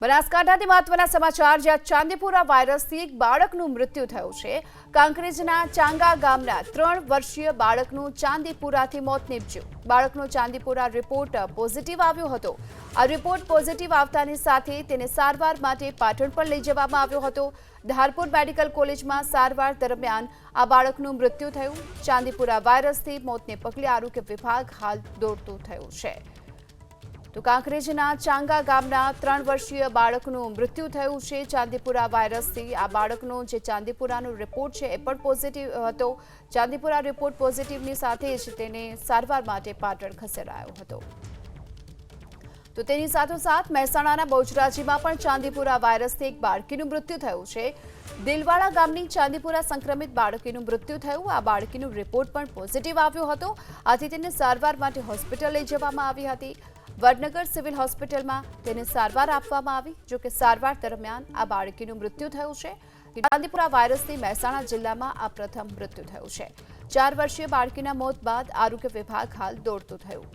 બનાસકાંઠાથી મહત્વના સમાચાર જ્યાં ચાંદીપુરા વાયરસથી એક બાળકનું મૃત્યુ થયું છે। કાંકરેજના ચાંગા ગામના 3 વર્ષીય બાળકનું ચાંદીપુરાથી મોત નીપજ્યું। બાળકનો ચાંદીપુરા રિપોર્ટ પોઝિટિવ આવ્યો હતો। આ રિપોર્ટ પોઝિટિવ આવતાની સાથે તેને સારવાર માટે પાટણ પર લઈ જવામાં આવ્યો હતો। ધારપુર મેડિકલ કોલેજમાં સારવાર દરમિયાન આ બાળકનું મૃત્યુ થયું। ચાંદીપુરા વાયરસથી મોતને પગલે આરોગ્ય વિભાગ હાલ દોડતું થયું છે। તો કાંકરેજના ચાંગા ગામના 3 વર્ષીય બાળકનું મૃત્યુ થયું છે ચાંદીપુરા વાયરસથી। આ બાળકનો જે ચાંદીપુરાનો રિપોર્ટ છે એ પણ પોઝિટિવ હતો। ચાંદીપુરા રિપોર્ટ પોઝિટિવની સાથે જ તેને સારવાર માટે પાટણ ખસેડાયો હતો। તો તેની સાથોસાથ મહેસાણાના બહુચરાજીમાં પણ ચાંદીપુરા વાયરસથી એક બાળકીનું મૃત્યુ થયું છે। દિલવાડા ગામની ચાંદીપુરા સંક્રમિત બાળકીનું મૃત્યુ થયું। આ બાળકીનો રિપોર્ટ પણ પોઝિટિવ આવ્યો હતો। આથી તેને સારવાર માટે હોસ્પિટલ લઈ જવામાં આવી હતી। વડનગર સિવિલ હોસ્પિટલમાં તેને સારવાર આપવામાં આવી। જો કે સારવાર દરમિયાન આ બાળકીનું મૃત્યુ થયું છે। ચાંદીપુરા વાયરસથી મહેસાણા જિલ્લામાં આ પ્રથમ મૃત્યુ થયું છે। 4 વર્ષીય બાળકીના મોત બાદ આરોગ્ય વિભાગ હાલ દોડતું થયું।